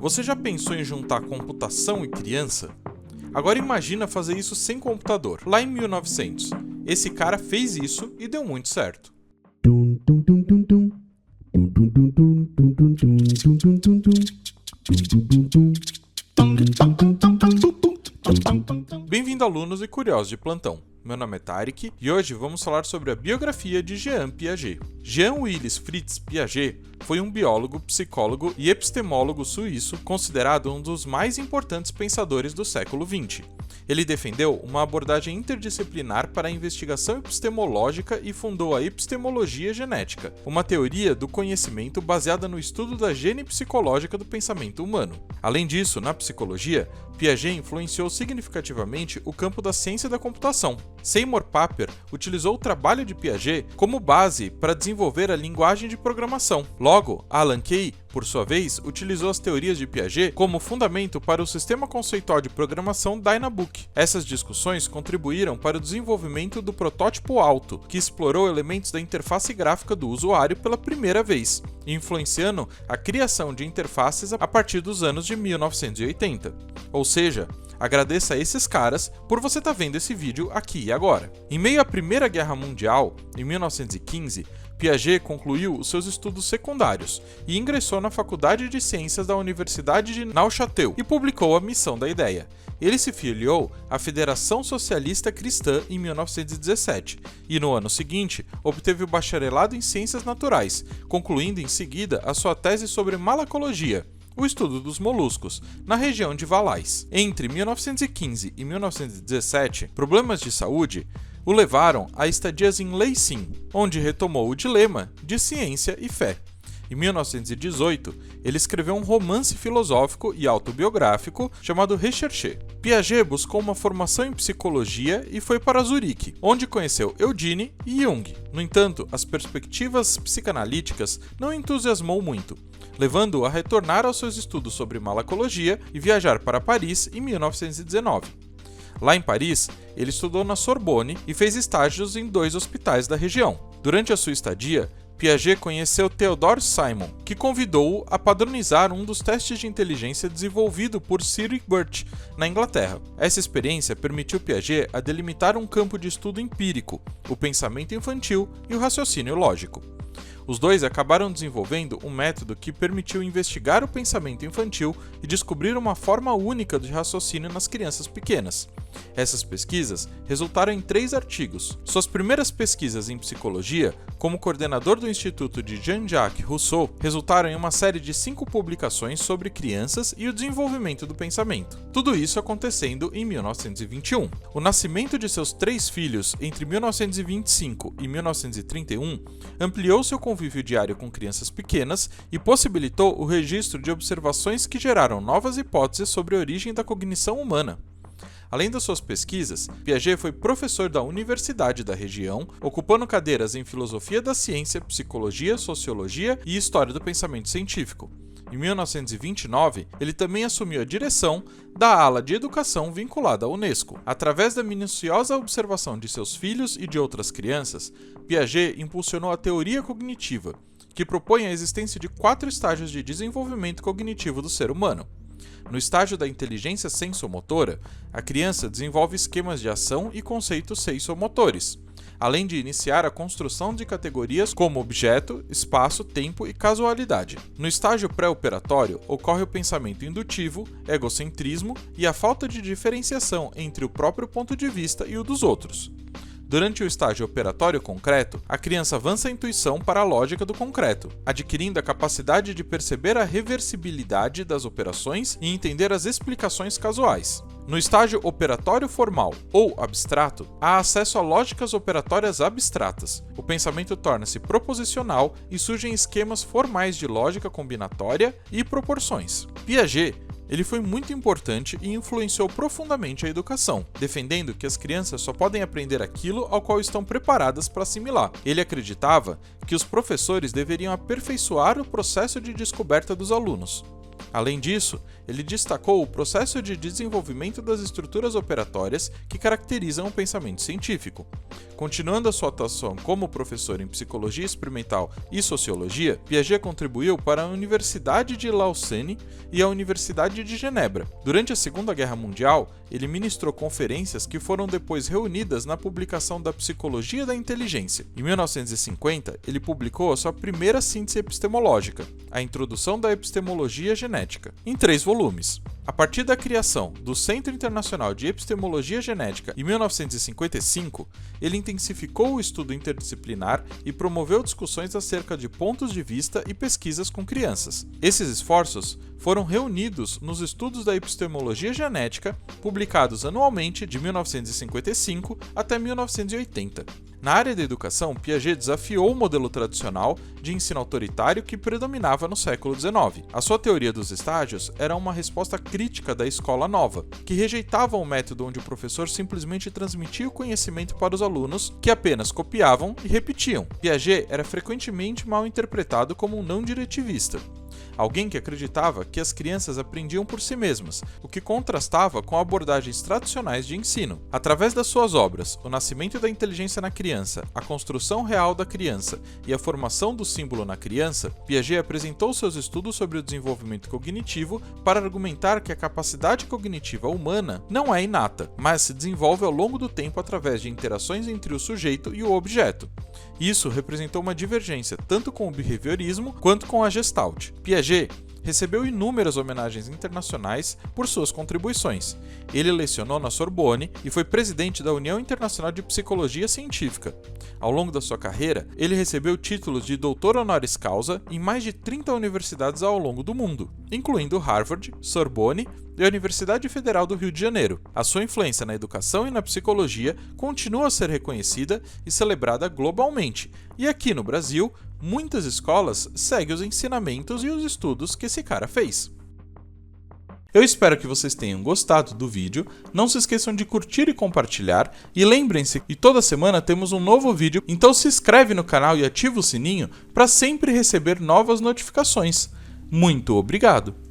Você já pensou em juntar computação e criança? Agora imagina fazer isso sem computador. Lá em 1900, esse cara fez isso e deu muito certo. Bem-vindo, alunos e curiosos de plantão. Meu nome é Tarek e hoje vamos falar sobre a biografia de Jean Piaget. Jean Willis Fritz Piaget foi um biólogo, psicólogo e epistemólogo suíço considerado um dos mais importantes pensadores do século XX. Ele defendeu uma abordagem interdisciplinar para a investigação epistemológica e fundou a epistemologia genética, uma teoria do conhecimento baseada no estudo da gene psicológica do pensamento humano. Além disso, na psicologia, Piaget influenciou significativamente o campo da ciência da computação. Seymour Papert utilizou o trabalho de Piaget como base para desenvolver a linguagem de programação. Logo, Alan Kay, por sua vez, utilizou as teorias de Piaget como fundamento para o sistema conceitual de programação Dynabook. Essas discussões contribuíram para o desenvolvimento do protótipo alto, que explorou elementos da interface gráfica do usuário pela primeira vez, influenciando a criação de interfaces a partir dos anos de 1980. Ou seja, agradeça a esses caras por você estar vendo esse vídeo aqui e agora. Em meio à Primeira Guerra Mundial, em 1915, Piaget concluiu os seus estudos secundários e ingressou na Faculdade de Ciências da Universidade de Neuchâtel e publicou a missão da ideia. Ele se filiou à Federação Socialista Cristã em 1917 e, no ano seguinte, obteve o bacharelado em Ciências Naturais, concluindo em seguida a sua tese sobre malacologia, o estudo dos moluscos, na região de Valais. Entre 1915 e 1917, problemas de saúde o levaram a estadias em Leysin, onde retomou o dilema de ciência e fé. Em 1918, ele escreveu um romance filosófico e autobiográfico chamado Recherche. Piaget buscou uma formação em psicologia e foi para Zurique, onde conheceu Eugene e Jung. No entanto, as perspectivas psicanalíticas não entusiasmou muito, levando-o a retornar aos seus estudos sobre malacologia e viajar para Paris em 1919. Lá em Paris, ele estudou na Sorbonne e fez estágios em 2 hospitais da região. Durante a sua estadia, Piaget conheceu Theodore Simon, que convidou-o a padronizar um dos testes de inteligência desenvolvido por Cyril Birch, na Inglaterra. Essa experiência permitiu Piaget a delimitar um campo de estudo empírico, o pensamento infantil e o raciocínio lógico. Os dois acabaram desenvolvendo um método que permitiu investigar o pensamento infantil e descobrir uma forma única de raciocínio nas crianças pequenas. Essas pesquisas resultaram em 3 artigos. Suas primeiras pesquisas em psicologia, como coordenador do Instituto de Jean-Jacques Rousseau, resultaram em uma série de 5 publicações sobre crianças e o desenvolvimento do pensamento. Tudo isso acontecendo em 1921. O nascimento de seus 3 filhos entre 1925 e 1931 ampliou seu convívio diário com crianças pequenas e possibilitou o registro de observações que geraram novas hipóteses sobre a origem da cognição humana. Além das suas pesquisas, Piaget foi professor da universidade da região, ocupando cadeiras em filosofia da ciência, psicologia, sociologia e história do pensamento científico. Em 1929, ele também assumiu a direção da ala de educação vinculada à Unesco. Através da minuciosa observação de seus filhos e de outras crianças, Piaget impulsionou a teoria cognitiva, que propõe a existência de 4 estágios de desenvolvimento cognitivo do ser humano. No estágio da inteligência sensomotora, a criança desenvolve esquemas de ação e conceitos sensomotores, além de iniciar a construção de categorias como objeto, espaço, tempo e casualidade. No estágio pré-operatório, ocorre o pensamento indutivo, egocentrismo e a falta de diferenciação entre o próprio ponto de vista e o dos outros. Durante o estágio operatório concreto, a criança avança a intuição para a lógica do concreto, adquirindo a capacidade de perceber a reversibilidade das operações e entender as explicações casuais. No estágio operatório formal ou abstrato, há acesso a lógicas operatórias abstratas. O pensamento torna-se proposicional e surgem esquemas formais de lógica combinatória e proporções. Piaget ele foi muito importante e influenciou profundamente a educação, defendendo que as crianças só podem aprender aquilo ao qual estão preparadas para assimilar. Ele acreditava que os professores deveriam aperfeiçoar o processo de descoberta dos alunos. Além disso, ele destacou o processo de desenvolvimento das estruturas operatórias que caracterizam o pensamento científico. Continuando a sua atuação como professor em psicologia experimental e sociologia, Piaget contribuiu para a Universidade de Lausanne e a Universidade de Genebra. Durante a Segunda Guerra Mundial, ele ministrou conferências que foram depois reunidas na publicação da Psicologia da Inteligência. Em 1950, ele publicou a sua primeira síntese epistemológica, a Introdução da Epistemologia Genética, em 3 volumes. A partir da criação do Centro Internacional de Epistemologia Genética em 1955, ele intensificou o estudo interdisciplinar e promoveu discussões acerca de pontos de vista e pesquisas com crianças. Esses esforços foram reunidos nos Estudos da Epistemologia Genética, publicados anualmente de 1955 até 1980. Na área da educação, Piaget desafiou o modelo tradicional de ensino autoritário que predominava no século XIX. A sua teoria dos estágios era uma resposta crítica da escola nova, que rejeitava um método onde o professor simplesmente transmitia o conhecimento para os alunos, que apenas copiavam e repetiam. Piaget era frequentemente mal interpretado como um não diretivista, alguém que acreditava que as crianças aprendiam por si mesmas, o que contrastava com abordagens tradicionais de ensino. Através das suas obras, O Nascimento da Inteligência na Criança, A Construção Real da Criança e A Formação do Símbolo na Criança, Piaget apresentou seus estudos sobre o desenvolvimento cognitivo para argumentar que a capacidade cognitiva humana não é inata, mas se desenvolve ao longo do tempo através de interações entre o sujeito e o objeto. Isso representou uma divergência tanto com o behaviorismo quanto com a Gestalt. Piaget recebeu inúmeras homenagens internacionais por suas contribuições. Ele lecionou na Sorbonne e foi presidente da União Internacional de Psicologia Científica. Ao longo da sua carreira, ele recebeu títulos de doutor honoris causa em mais de 30 universidades ao longo do mundo, incluindo Harvard, Sorbonne e a Universidade Federal do Rio de Janeiro. A sua influência na educação e na psicologia continua a ser reconhecida e celebrada globalmente, e aqui no Brasil, muitas escolas seguem os ensinamentos e os estudos que esse cara fez. Eu espero que vocês tenham gostado do vídeo, não se esqueçam de curtir e compartilhar, e lembrem-se que toda semana temos um novo vídeo, então se inscreve no canal e ativa o sininho para sempre receber novas notificações. Muito obrigado!